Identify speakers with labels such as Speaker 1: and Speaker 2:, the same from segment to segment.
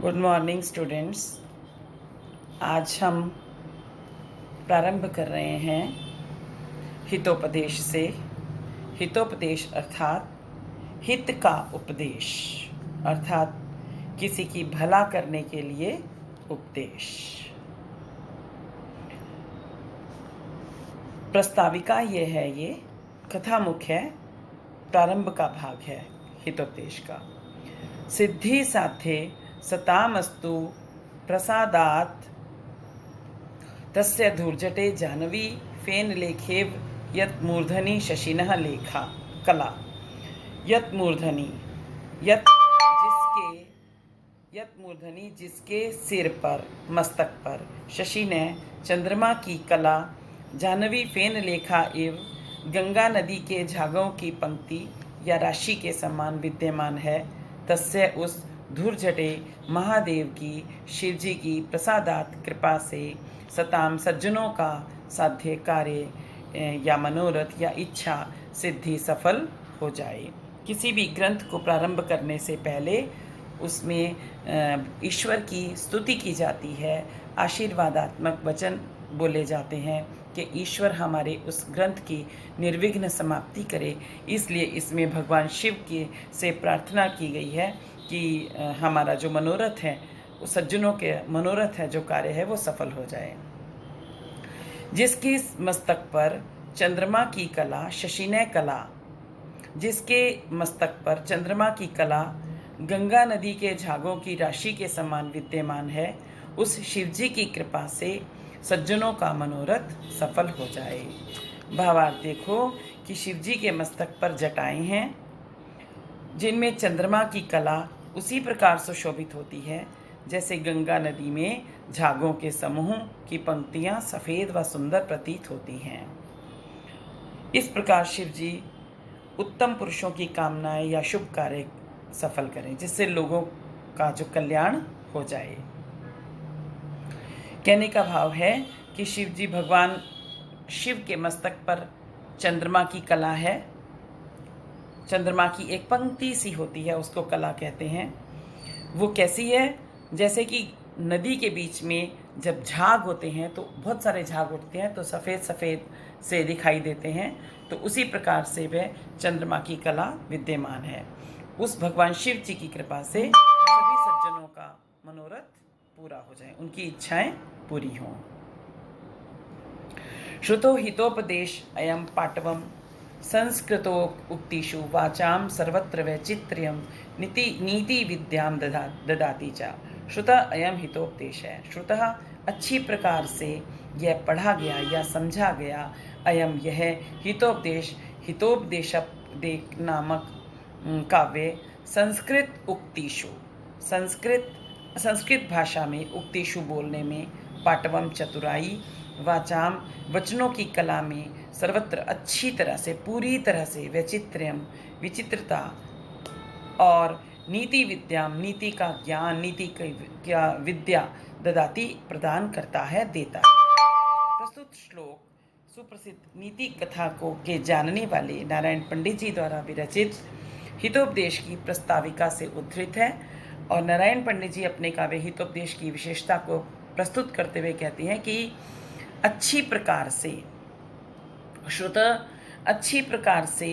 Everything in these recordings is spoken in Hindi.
Speaker 1: Good morning students. आज हम प्रारंभ कर रहे हैं हितोपदेश से। हितोपदेश अर्थात हित का उपदेश, अर्थात किसी की भला करने के लिए उपदेश। प्रस्ताविका ये है, ये कथा मुख्य है, प्रारंभ का भाग है हितोपदेश का। सिद्धि साध्ये सतामस्तु प्रसादात् तस्य धूर्जटे जाह्नवी फेन लेखेव यत् मूर्धनि शशिनः लेखा कला। यत् मूर्धनि जिसके सिर पर, मस्तक पर, शशि ने चंद्रमा की कला, जाह्नवी फेन लेखा एव गंगा नदी के झागों की पंक्ति या राशि के समान विद्यमान है, तस्य उस धूर्जटे महादेव की, शिवजी की प्रसादात कृपा से सताम सज्जनों का साध्य कार्य या मनोरथ या इच्छा सिद्धि सफल हो जाए। किसी भी ग्रंथ को प्रारंभ करने से पहले उसमें ईश्वर की स्तुति की जाती है, आशीर्वादात्मक वचन बोले जाते हैं कि ईश्वर हमारे उस ग्रंथ की निर्विघ्न समाप्ति करे। इसलिए इसमें भगवान शिव के से प्रार्थना की गई है कि हमारा जो मनोरथ है, सज्जनों के मनोरथ है, जो कार्य है वो सफल हो जाए। जिसकी मस्तक पर चंद्रमा की कला, शशिनय कला, जिसके मस्तक पर चंद्रमा की कला गंगा नदी के झागों की राशि के समान विद्यमान है, उस शिवजी की कृपा से सज्जनों का मनोरथ सफल हो जाए। भावार्थ देखो कि शिवजी के मस्तक पर जटाएं हैं जिनमें चंद्रमा की कला उसी प्रकार सुशोभित होती है जैसे गंगा नदी में झागों के समूह की पंक्तियां सफ़ेद व सुंदर प्रतीत होती हैं। इस प्रकार शिवजी उत्तम पुरुषों की कामनाएं या शुभ कार्य सफल करें, जिससे लोगों का जो कल्याण हो जाए। कहने का भाव है कि शिवजी, भगवान शिव के मस्तक पर चंद्रमा की कला है। चंद्रमा की एक पंक्ति सी होती है, उसको कला कहते हैं। वो कैसी है? जैसे कि नदी के बीच में जब झाग होते हैं तो बहुत सारे झाग उठते हैं तो सफ़ेद सफ़ेद से दिखाई देते हैं, तो उसी प्रकार से वह चंद्रमा की कला विद्यमान है। उस भगवान शिव जी की कृपा से सभी सज्जनों का मनोरथ पूरा हो जाए, उनकी इच्छाएं पूरी हों। श्रुतो हितोपदेश अयम पाटवम संस्कृतो उक्तिषु वाचाम सर्वत्र वैचित्र्यम नीति विद्याम ददाति च। श्रुतः अयम हितोपदेश है। श्रुतः अच्छी प्रकार से यह पढ़ा गया या समझा गया, अयम यह हितोपदेश, हितोपदेशक नामक काव्य संस्कृत उक्तिषु, संस्कृत भाषा में उक्तिषु बोलने में, पाटवम चतुराई, वाचाम वचनों की कला में, सर्वत्र अच्छी तरह से, पूरी तरह से, वैचित्र्यम विचित्रता, और नीति विद्याम नीति का ज्ञान, नीति का विद्या ददाति प्रदान करता है, देता है। प्रस्तुत श्लोक सुप्रसिद्ध नीति कथा को के जानने वाले नारायण पंडित जी द्वारा विरचित हितोपदेश की प्रस्ताविका से उद्धृत है। और नारायण पंडित जी अपने काव्य हितोपदेश की विशेषता को प्रस्तुत करते हुए कहते हैं कि अच्छी प्रकार से, श्रुतः अच्छी प्रकार से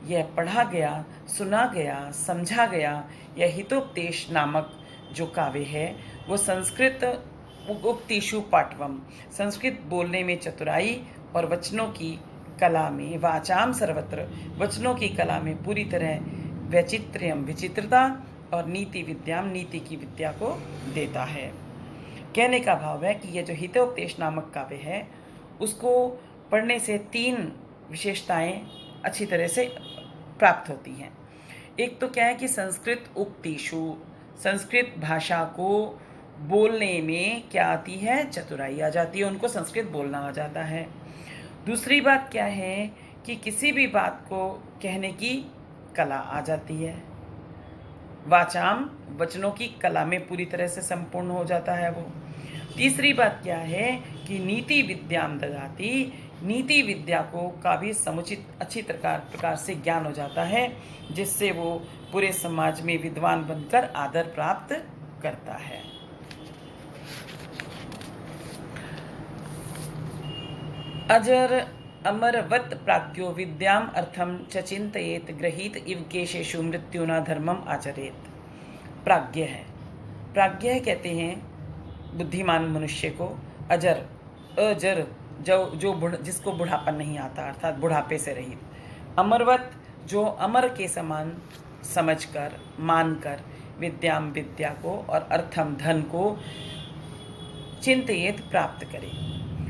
Speaker 1: यह पढ़ा गया, सुना गया, समझा गया, यह हितोपदेश नामक जो काव्य है वो संस्कृत उक्तिषु पाटवम, संस्कृत बोलने में चतुराई और वचनों की कला में, वाचाम सर्वत्र, वचनों की कला में पूरी तरह, वैचित्र्यम विचित्रता, और नीति विद्याम नीति की विद्या को देता है। कहने का भाव है कि यह जो हितोपदेश नामक काव्य है उसको पढ़ने से तीन विशेषताएं अच्छी तरह से प्राप्त होती हैं। एक तो क्या है कि संस्कृत उक्तिषु, संस्कृत भाषा को बोलने में क्या आती है? चतुराई आ जाती है, उनको संस्कृत बोलना आ जाता है। दूसरी बात क्या है कि किसी भी बात को कहने की कला आ जाती है। वाचाम वचनों की कला में पूरी तरह से संपूर्ण हो जाता है वो। तीसरी बात क्या है कि नीति विद्याम ददाति, नीति विद्या को का भी समुचित अच्छी प्रकार से ज्ञान हो जाता है, जिससे वो पूरे समाज में विद्वान बनकर आदर प्राप्त करता है। अजर अमरवत प्राज्ञो विद्याम अर्थम च चिंतयेत गृहीत इव केशेषु मृत्युना धर्मम आचरेत। प्राज्ञ है, प्राज्ञ कहते हैं बुद्धिमान मनुष्य को। अजर, अजर जो जिसको बुढ़ापा नहीं आता, अर्थात बुढ़ापे से रहित। अमरवत, जो अमर के समान समझकर, मानकर, विद्याम विद्या को और अर्थम धन को चिंतयेत प्राप्त करे।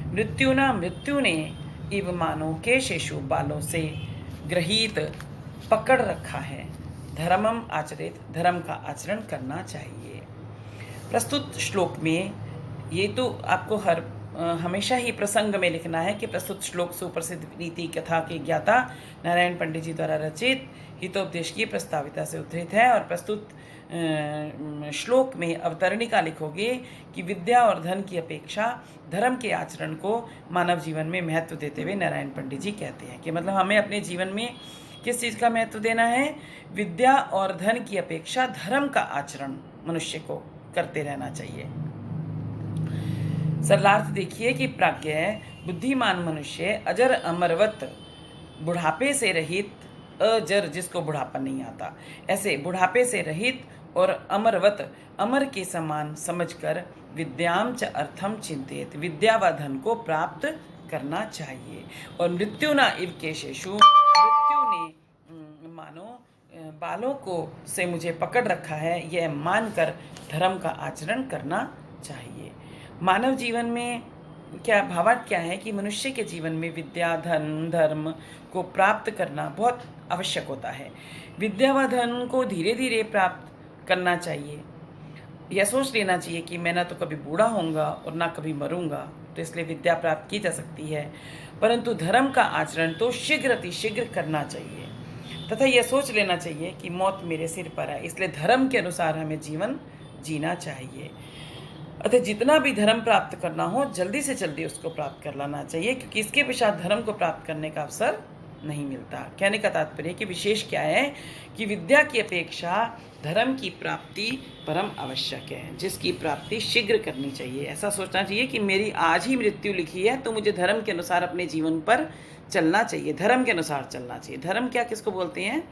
Speaker 1: मृत्युना, मृत्यु ने इव मानो केशेषु बालों से गृहीत पकड़ रखा है, धर्मम आचरित, धर्म का आचरण करना चाहिए। प्रस्तुत श्लोक में, ये तो आपको हमेशा ही प्रसंग में लिखना है कि प्रस्तुत श्लोक सुप्रसिद्ध नीति कथा के ज्ञाता नारायण पंडित जी द्वारा रचित हितोपदेश की प्रस्ताविता से उद्धृत है। और प्रस्तुत श्लोक में अवतरणिका लिखोगे कि विद्या और धन की अपेक्षा धर्म के आचरण को मानव जीवन में महत्व देते हुए नारायण पंडित जी कहते हैं कि मतलब हमें अपने जीवन में किस चीज़ का महत्व देना है? विद्या और धन की अपेक्षा धर्म का आचरण मनुष्य को करते रहना चाहिए। सरलार्थ देखिए कि प्राज्ञ, बुद्धिमान मनुष्य, अजर अमरवत, बुढ़ापे से रहित, अजर जिसको बुढ़ापा नहीं आता, ऐसे बुढ़ापे से रहित और अमरवत, अमर के समान समझकर विद्याम च अर्थम चिंतित, विद्या व धन को प्राप्त करना चाहिए। और मृत्यु न इव केशेषु, मृत्यु ने मानो बालों को से मुझे पकड़ रखा है, यह मानकर धर्म का आचरण करना चाहिए। मानव जीवन में क्या भावार्थ क्या है कि मनुष्य के जीवन में विद्या, धन, धर्म को प्राप्त करना बहुत आवश्यक होता है। विद्या व धन को धीरे धीरे प्राप्त करना चाहिए। यह सोच लेना चाहिए कि मैं ना तो कभी बूढ़ा होऊंगा और ना कभी मरूंगा, तो इसलिए विद्या प्राप्त की जा सकती है, परंतु धर्म का आचरण तो शीघ्र अतिशीघ्र करना चाहिए। तथा यह सोच लेना चाहिए कि मौत मेरे सिर पर है, इसलिए धर्म के अनुसार हमें जीवन जीना चाहिए। अतः जितना भी धर्म प्राप्त करना हो, जल्दी से जल्दी उसको प्राप्त कर लाना चाहिए, क्योंकि इसके पश्चात धर्म को प्राप्त करने का अवसर नहीं मिलता। कहने का तात्पर्य कि विशेष क्या है कि विद्या की अपेक्षा धर्म की प्राप्ति परम आवश्यक है, जिसकी प्राप्ति शीघ्र करनी चाहिए। ऐसा सोचना चाहिए कि मेरी आज ही मृत्यु लिखी है, तो मुझे धर्म के अनुसार अपने जीवन पर चलना चाहिए, धर्म के अनुसार चलना चाहिए। धर्म क्या किसको बोलते हैं?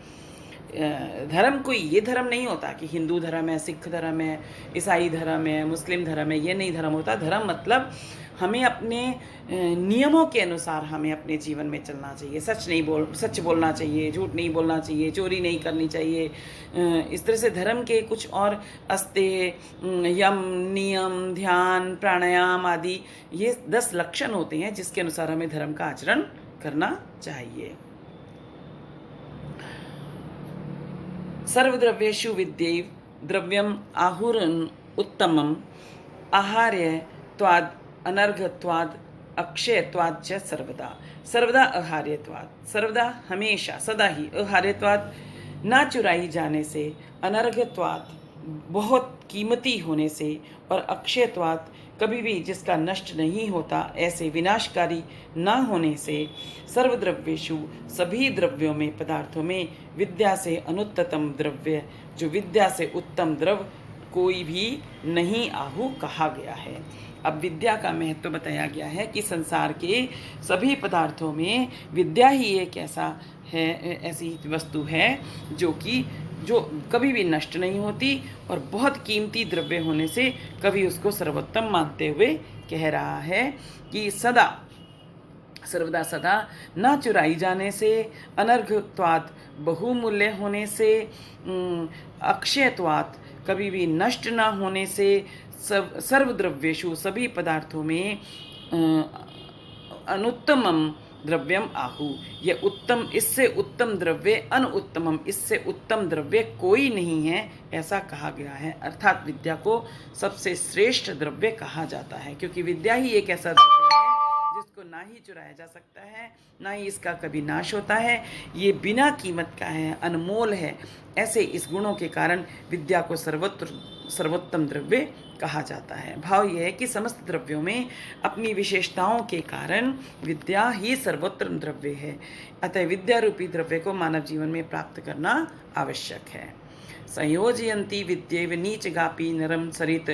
Speaker 1: धर्म कोई ये धर्म नहीं होता कि हिंदू धर्म है, सिख धर्म है, ईसाई धर्म है, मुस्लिम धर्म है, ये नहीं धर्म होता। धर्म मतलब हमें अपने नियमों के अनुसार हमें अपने जीवन में चलना चाहिए। सच बोलना चाहिए, झूठ नहीं बोलना चाहिए, चोरी नहीं करनी चाहिए। इस तरह से धर्म के कुछ और अस्ते, यम, नियम, ध्यान, प्राणायाम आदि ये 10 लक्षण होते हैं जिसके अनुसार हमें धर्म का आचरण करना चाहिए। सर्वद्रव्येषु विद्यैव द्रव्यम आहुरन उत्तमम आहार्यत्वाद अनर्घत्वाद अक्षयत्वाद च सर्वदा। सर्वदा आहार्यत्वाद, सर्वदा हमेशा सदा ही, आहार्यत्वाद ना चुराई जाने से, अनर्घत्वाद बहुत कीमती होने से, और अक्षयत्वाद कभी भी जिसका नष्ट नहीं होता, ऐसे विनाशकारी ना होने से, सर्वद्रव्येषु सभी द्रव्यों में, पदार्थों में, विद्या से अनुत्तम द्रव्य, जो विद्या से उत्तम द्रव्य कोई भी नहीं आहु कहा गया है। अब विद्या का महत्व बताया गया है कि संसार के सभी पदार्थों में विद्या ही एक ऐसी वस्तु है जो कभी भी नष्ट नहीं होती और बहुत कीमती द्रव्य होने से कभी उसको सर्वोत्तम मानते हुए कह रहा है कि सर्वदा सदा न चुराई जाने से, अनर्घत्वात् बहुमूल्य होने से, अक्षयत्वात् कभी भी नष्ट ना होने से, सर्वद्रव्येषु सभी पदार्थों में अनुत्तमम द्रव्यम आहु, यह उत्तम, इससे उत्तम द्रव्य, अनुत्तमम इससे उत्तम द्रव्य कोई नहीं है, ऐसा कहा गया है। अर्थात विद्या को सबसे श्रेष्ठ द्रव्य कहा जाता है, क्योंकि विद्या ही एक ऐसा द्रव्य है जिसको ना ही चुराया जा सकता है, ना ही इसका कभी नाश होता है। ये बिना कीमत का है, अनमोल है। ऐसे इस गुणों के कारण विद्या को सर्वोत्तम द्रव्य कहा जाता है। भाव यह है कि समस्त द्रव्यों में अपनी विशेषताओं के कारण विद्या ही सर्वोत्तम द्रव्य है। अतः विद्या रूपी द्रव्य को मानव जीवन में प्राप्त करना आवश्यक है। संयोजयन्ति विद्येव नीचगापि नरम सरित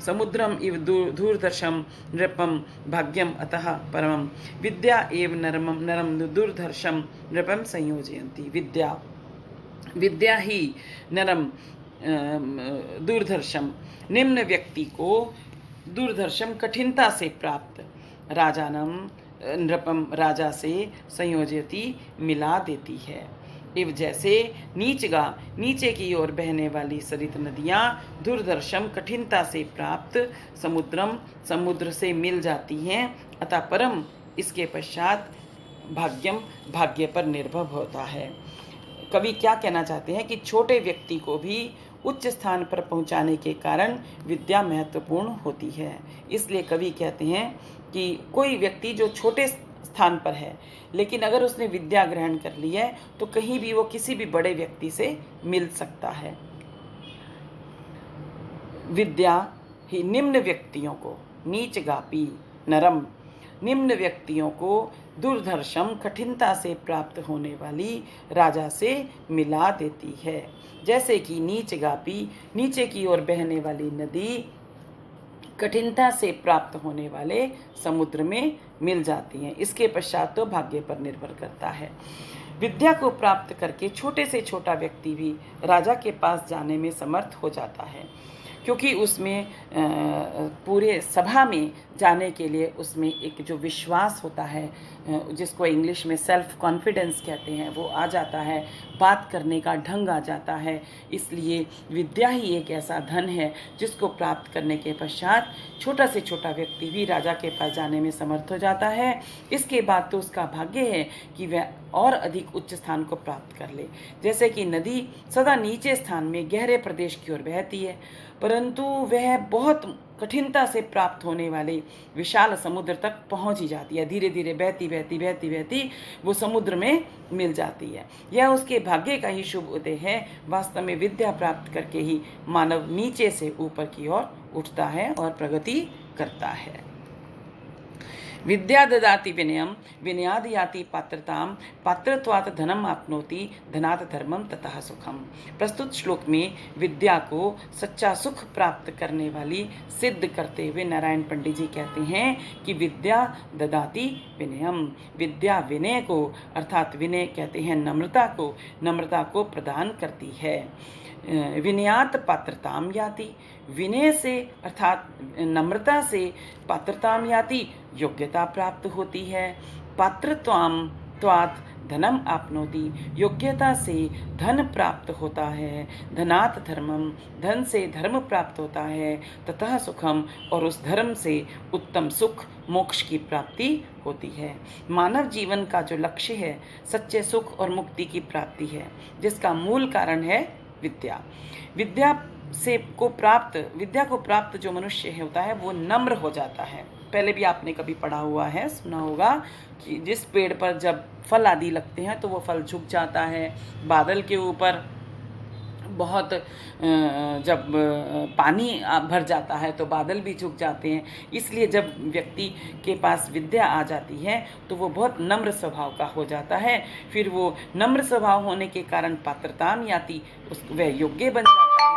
Speaker 1: समुद्रम इव दूरदर्शम नृपम भाग्यम अतः परमम। विद्या एव नरम दूरदर्शम नृपम संयोजयन्ति। विद्या ही नरम दूरदर्शम निम्न व्यक्ति को दूरदर्शम कठिनता से प्राप्त राजानम नृपम राजा से संयोजयति मिला देती है। इव जैसे नीचे की ओर बहने वाली सरित नदियाँ दूरदर्शम कठिनता से प्राप्त समुद्र से मिल जाती हैं, अतः परम इसके पश्चात भाग्य पर निर्भर होता है। कवि क्या कहना चाहते हैं कि छोटे व्यक्ति को भी उच्च स्थान पर पहुंचाने के कारण विद्या महत्वपूर्ण होती है। इसलिए कवि कहते हैं कि कोई व्यक्ति जो छोटे स्थान पर है लेकिन अगर उसने विद्या ग्रहण कर ली है तो कहीं भी वो किसी भी बड़े व्यक्ति से मिल सकता है। विद्या ही निम्न व्यक्तियों को नीचगापी नरम निम्न व्यक्तियों को दूरदर्शम कठिनता से प्राप्त होने वाली राजा से मिला देती है। जैसे कि नीचगापी नीचे की ओर बहने वाली नदी कठिनता से प्राप्त होने वाले समुद्र में मिल जाती हैं। इसके पश्चात तो भाग्य पर निर्भर करता है। विद्या को प्राप्त करके छोटे से छोटा व्यक्ति भी राजा के पास जाने में समर्थ हो जाता है, क्योंकि उसमें पूरे सभा में जाने के लिए उसमें एक जो विश्वास होता है, जिसको इंग्लिश में सेल्फ कॉन्फिडेंस कहते हैं, वो आ जाता है, बात करने का ढंग आ जाता है। इसलिए विद्या ही एक ऐसा धन है जिसको प्राप्त करने के पश्चात छोटा से छोटा व्यक्ति भी राजा के पास जाने में समर्थ हो जाता है। इसके बाद तो उसका भाग्य है कि वह और अधिक उच्च स्थान को प्राप्त कर ले। जैसे कि नदी सदा नीचे स्थान में गहरे प्रदेश की ओर बहती है, परंतु वह बहुत कठिनता से प्राप्त होने वाले विशाल समुद्र तक पहुंच ही जाती है। धीरे धीरे बहती वो समुद्र में मिल जाती है। यह उसके भाग्य का ही शुभ उदय है। वास्तव में विद्या प्राप्त करके ही मानव नीचे से ऊपर की ओर उठता है और प्रगति करता है। विद्या ददाति विनयम विनयाद याति पात्रतां पात्रत्वात् धनम आपनोति धनात् धर्मम ततः सुखम। प्रस्तुत श्लोक में विद्या को सच्चा सुख प्राप्त करने वाली सिद्ध करते हुए नारायण पंडित जी कहते हैं कि विद्या ददाति विनयम, विद्या विनय को अर्थात विनय कहते हैं नम्रता को प्रदान करती है। विनयात पात्रताम याति, विनय से अर्थात नम्रता से पात्रताम याति योग्यता प्राप्त होती है। पात्रत्वाम त्वात् धनम आपनोति, योग्यता से धन प्राप्त होता है। धनात् धर्मम, धन से धर्म प्राप्त होता है। ततः सुखम, और उस धर्म से उत्तम सुख मोक्ष की प्राप्ति होती है। मानव जीवन का जो लक्ष्य है सच्चे सुख और मुक्ति की प्राप्ति है, जिसका मूल कारण है विद्या। विद्या को प्राप्त जो मनुष्य होता है वो नम्र हो जाता है। पहले भी आपने कभी पढ़ा हुआ है, सुना होगा कि जिस पेड़ पर जब फल आदि लगते हैं तो वो फल झुक जाता है। बादल के ऊपर बहुत जब पानी भर जाता है तो बादल भी झुक जाते हैं। इसलिए जब व्यक्ति के पास विद्या आ जाती है तो वो बहुत नम्र स्वभाव का हो जाता है। फिर वो नम्र स्वभाव होने के कारण पात्रताम याति, वह योग्य बन जाता है।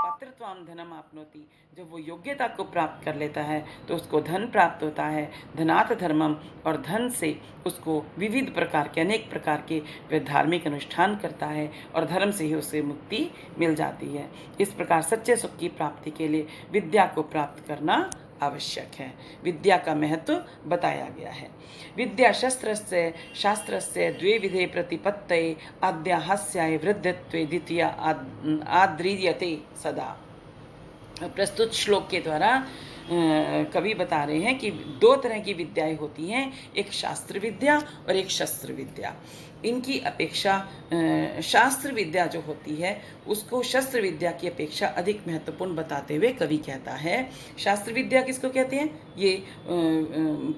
Speaker 1: पात्रत्वाम धनम आपनोति, जब वो योग्यता को प्राप्त कर लेता है तो उसको धन प्राप्त होता है। धनात् धर्मम, और धन से उसको विविध प्रकार के अनेक प्रकार के वह धार्मिक अनुष्ठान करता है और धर्म से ही उसे मुक्ति मिल जाती है। इस प्रकार सच्चे सुख की प्राप्ति के लिए विद्या को प्राप्त करना आवश्यक है। विद्या का महत्व बताया गया है। विद्या शस्त्रस्य शास्त्रस्य द्वे विधे प्रतिपत्तये आद्याहास्याय वृद्धत्वे द्वितीया आद्रीयते सदा। प्रस्तुत श्लोक के द्वारा कवि बता रहे हैं कि दो तरह की विद्याएं होती हैं, एक शास्त्र विद्या और एक शस्त्र विद्या। इनकी अपेक्षा शास्त्र विद्या जो होती है उसको शस्त्र विद्या की अपेक्षा अधिक महत्वपूर्ण बताते हुए कवि कहता है। शास्त्र विद्या किसको कहते हैं? ये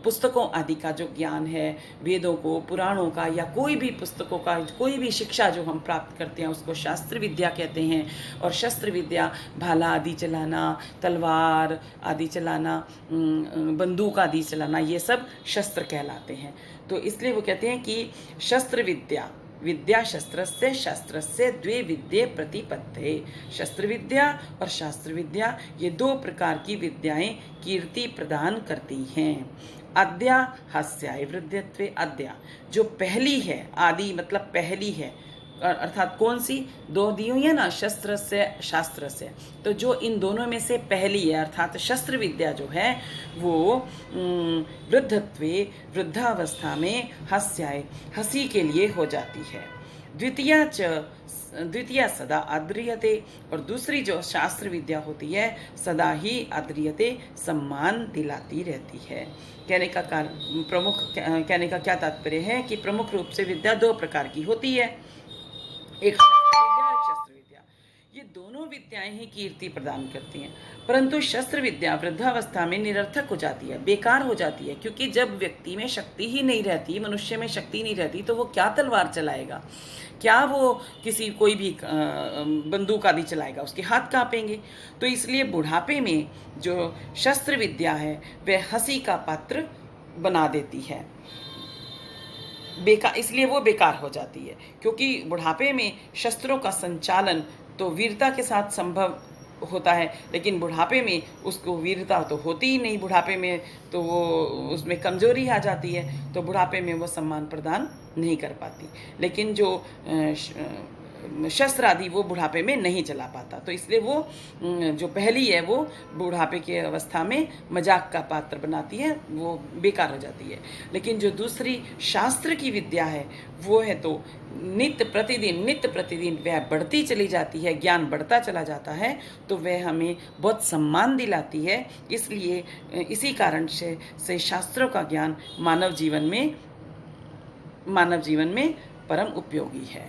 Speaker 1: पुस्तकों आदि का जो ज्ञान है, वेदों को, पुराणों का, या कोई भी पुस्तकों का कोई भी शिक्षा जो हम प्राप्त करते हैं उसको शास्त्र विद्या कहते हैं। और शस्त्र विद्या भाला आदि चलाना, तलवार आदि चलाना, बंदूक आदि चलाना, ये सब शस्त्र कहलाते हैं। तो इसलिए वो कहते हैं कि शस्त्र विद्या विद्या शस्त्रस्य शास्त्रस्य द्वे विद्ये प्रतिपत्ते। शस्त्र विद्या और शास्त्र विद्या ये दो प्रकार की विद्याएं कीर्ति प्रदान करती हैं। अद्या हस्याय वृद्ध्यत्वे। अद्या जो पहली है, आदि मतलब पहली है, अर्थात कौन सी, दो दी हुई है ना, शस्त्र से शास्त्र से, तो जो इन दोनों में से पहली है अर्थात शस्त्र विद्या जो है वो वृद्धत्वे वृद्धावस्था में हस्याय हंसी के लिए हो जाती है। द्वितीया सदा आद्रियते, और दूसरी जो शास्त्र विद्या होती है सदा ही आद्रियते सम्मान दिलाती रहती है। कहने का क्या तात्पर्य है कि प्रमुख रूप से विद्या दो प्रकार की होती है, एक शास्त्र विद्या और शस्त्र विद्या। ये दोनों विद्याएं ही कीर्ति प्रदान करती हैं, परंतु शस्त्र विद्या वृद्धावस्था में निरर्थक हो जाती है, बेकार हो जाती है, क्योंकि जब व्यक्ति में शक्ति ही नहीं रहती, मनुष्य में शक्ति नहीं रहती, तो वो क्या तलवार चलाएगा, क्या वो कोई भी बंदूक आदि चलाएगा, उसके हाथ कांपेंगे। तो इसलिए बुढ़ापे में जो शस्त्र विद्या है वह हंसी का पात्र बना देती है, इसलिए वो बेकार हो जाती है, क्योंकि बुढ़ापे में शस्त्रों का संचालन तो वीरता के साथ संभव होता है, लेकिन बुढ़ापे में उसको वीरता तो होती ही नहीं, बुढ़ापे में तो वो उसमें कमजोरी आ जाती है, तो बुढ़ापे में वो सम्मान प्रदान नहीं कर पाती। लेकिन जो शस्त्र आदि वो बुढ़ापे में नहीं चला पाता, तो इसलिए वो जो पहली है वो बुढ़ापे की अवस्था में मजाक का पात्र बनाती है, वो बेकार हो जाती है। लेकिन जो दूसरी शास्त्र की विद्या है वो है तो नित्य प्रतिदिन वह बढ़ती चली जाती है, ज्ञान बढ़ता चला जाता है, तो वह हमें बहुत सम्मान दिलाती है। इसलिए इसी कारण से शास्त्रों का ज्ञान मानव जीवन में परम उपयोगी है।